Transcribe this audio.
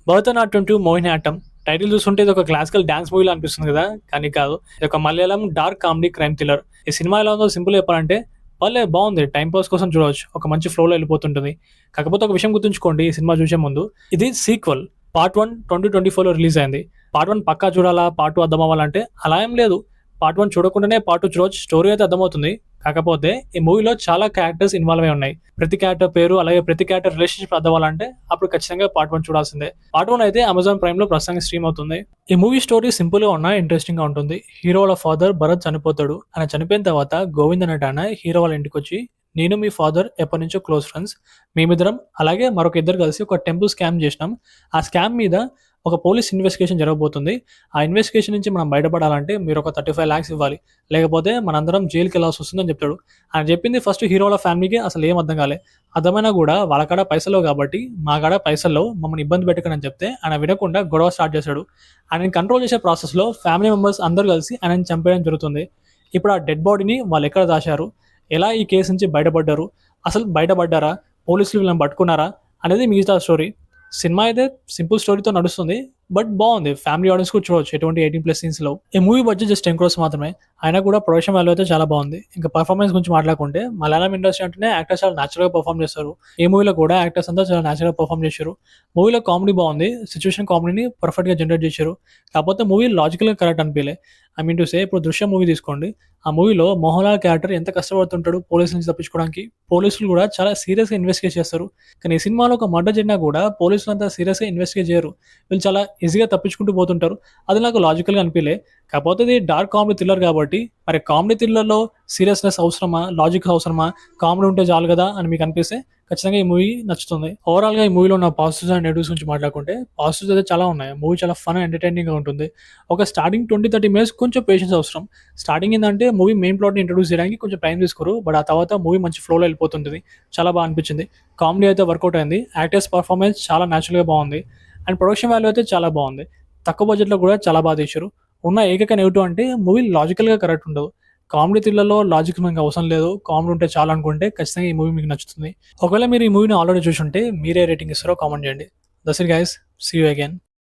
Bharatanatyam to Mohiniyattam title చూస్తుంటే ఇది ఒక క్లాసికల్ డాన్స్ మూవీలో అనిపిస్తుంది కదా, కానీ కాదు. ఇది ఒక Malayalam dark comedy crime thriller. ఈ సినిమా ఎలా ఉందో సింపుల్ చెప్పాలంటే భలే బాగుంది. టైం పాస్ కోసం చూడవచ్చు, ఒక మంచి ఫ్లోలో వెళ్ళిపోతుంటుంది. కాకపోతే ఒక విషయం గుర్తుంచుకోండి, ఈ సినిమా చూసే ముందు ఇది సీక్వెల్. పార్ట్ 1 2024లో రిలీజ్ అయింది. పార్ట్ 1 పక్కా చూడాలా, పార్ట్ 2 అర్థం అవ్వాలంటే అలా ఏం లేదు. పార్ట్ 1 చూడకుండానే పార్ట్ 2 చూడవచ్చు, స్టోరీ అయితే అర్థమవుతుంది. కాకపోతే ఈ మూవీలో చాలా క్యారెక్టర్స్ ఇన్వాల్వ్ అయి ఉన్నాయి. ప్రతి క్యారెక్టర్ పేరు, అలాగే ప్రతి క్యారెక్టర్ రిలేషన్షిప్ అర్థం అవ్వాలంటే అప్పుడు ఖచ్చితంగా పార్ట్ 1 చూడాల్సిందే. పార్ట్ 1 అయితే అమెజాన్ ప్రైమ్ లో ప్రస్తుతానికి స్ట్రీమ్ అవుతుంది. ఈ మూవీ స్టోరీ సింపుల్ గా ఉన్నా ఇంట్రెస్టింగ్ గా ఉంటుంది. హీరో వాళ్ళ ఫాదర్ భరత్ చనిపోతాడు. ఆయన చనిపోయిన తర్వాత గోవింద్ అనే ఆయన హీరో వాళ్ళ ఇంటికి వచ్చి, నేను మీ ఫాదర్ ఎప్పటి నుంచో క్లోజ్ ఫ్రెండ్స్, మేమిద్దరం అలాగే మరొక ఇద్దరు కలిసి ఒక టెంపుల్ స్కామ్ చేసినాం. ఆ స్కామ్ మీద ఒక పోలీస్ ఇన్వెస్టిగేషన్ జరగబోతుంది. ఆ ఇన్వెస్టిగేషన్ నుంచి మనం బయటపడాలంటే మీరు ఒక 35 lakhs ఇవ్వాలి, లేకపోతే మనందరం జైలుకి వెళ్ళాల్సి వస్తుందని చెప్తాడు. ఆయన చెప్పింది ఫస్ట్ హీరో వాళ్ళ ఫ్యామిలీకి అసలు ఏం అర్థం కాలే. అర్థమైనా కూడా వాళ్ళ కాడ పైసలు కాబట్టి మా కాడ పైసల్లో మమ్మల్ని ఇబ్బంది పెట్టకని చెప్తే ఆయన వినకుండా గొడవ స్టార్ట్ చేశాడు. ఆయనని కంట్రోల్ చేసే ప్రాసెస్లో ఫ్యామిలీ మెంబర్స్ అందరూ కలిసి ఆయనని చంపేయడం జరుగుతుంది. ఇప్పుడు ఆ డెడ్ బాడీని వాళ్ళు ఎక్కడ దాచారు, ఎలా ఈ కేసు నుంచి బయటపడ్డారు, అసలు బయటపడ్డారా, పోలీసులు వీళ్ళని పట్టుకున్నారా అనేది మిగతా స్టోరీ. సినిమా అయితే సింపుల్ స్టోరీతో నడుస్తుంది, బట్ బాగుంది. ఫ్యామిలీ ఆడియన్స్ కూడా చూడవచ్చు, ఎటువంటి 18+ సీన్స్లో. ఈ మూవీ బడ్జెట్ జస్ట్ 10 crores మాత్రమే. అయినా కూడా ప్రొడక్షన్ వాల్యూ అయితే చాలా బాగుంది. ఇంకా పర్ఫార్మెన్స్ గురించి మాట్లాడుకుంటే మలయాళం ఇండస్ట్రీ అంటేనే యాక్టర్స్ చాలా న్యాచురల్గా పర్ఫామ్ చేస్తారు. ఈ మూవీలో కూడా యాక్టర్స్ అంతా చాలా న్యాచురల్గా పర్ఫామ్ చేశారు. మూవీలో కామెడీ బాగుంది, సిచ్యువేషన్ కామెడీని పర్ఫెక్ట్గా జనరేట్ చేశారు. కాకపోతే మూవీ లాజికల్గా కరెక్ట్ అనిపించలే. ఐ మీన్ టు సే, ఇప్పుడు దృశ్యం మూవీ తీసుకోండి. ఆ మూవీలో మోహన్ లాల్ క్యారెక్టర్ ఎంత కష్టపడుతుంటాడు పోలీసుల నుంచి తప్పించుకోవడానికి. పోలీసులు కూడా చాలా సీరియస్గా ఇన్వెస్టిగేట్ చేస్తారు. కానీ ఈ సినిమాలో ఒక మర్డర్ జరిగినా కూడా పోలీసులు అంతా సీరియస్గా ఇన్వెస్టిగేట్ చేయరు. వీళ్ళు చాలా ఈజీగా తప్పించుకుంటూ పోతుంటారు. అది నాకు లాజికల్గా అనిపించలే. కాకపోతే ఇది డార్క్ కామెడీ థ్రిల్లర్ కాబట్టి, మరి కామెడీ థ్రిల్లర్లో సీరియస్నెస్ అవసరమా, లాజిక్ అవసరమా, కామెడీ ఉంటే చాలు కదా అని మీకు అనిపిస్తే ఖచ్చితంగా ఈ మూవీ నచ్చుతుంది. ఓవరాల్గా ఈ మూవీలో ఉన్న పాజిటివ్స్ అండ్ నెగిటివ్స్ గురించి మాట్లాడుకుంటే పాజిటివ్స్ అయితే చాలా ఉన్నాయి. మూవీ చాలా ఫన్ అండ్ ఎంటర్టైనింగ్గా ఉంటుంది. ఒక స్టార్టింగ్ 20-30 minutes కొంచెం పేషెన్స్ అవసరం. స్టార్టింగ్ ఏంటంటే మూవీ మెయిన్ ప్లాట్ని ఇంట్రొడ్యూస్ చేయడానికి కొంచెం టైం తీసుకోరు, బట్ ఆ తర్వాత మూవీ మంచి ఫ్లోలో వెళ్ళిపోతుంటుంది. చాలా బాగా అనిపించింది. కామెడీ అయితే వర్కౌట్ అయింది. యాక్టర్స్ పర్ఫార్మెన్స్ చాలా న్యాచురల్గా బాగుంది. అండ్ ప్రొడక్షన్ వాల్యూ అయితే చాలా బాగుంది. తక్కువ బడ్జెట్లో కూడా చాలా బాగా తీశారు. ఉన్న ఏకైక నెగిటివ్ అంటే మూవీ లాజికల్గా కరెక్ట్ ఉండదు. కామెడీ థ్రిల్లర్లో లాజిక్ మనకు అవసరం లేదు, కామెడీ ఉంటే చాలా అనుకుంటే ఖచ్చితంగా ఈ మూవీ మీకు నచ్చుతుంది. ఒకవేళ మీరు ఈ మూవీని ఆల్రెడీ చూసి ఉంటే మీరే రేటింగ్ ఇస్తారో కామెంట్ చేయండి. That's it guys, see you again.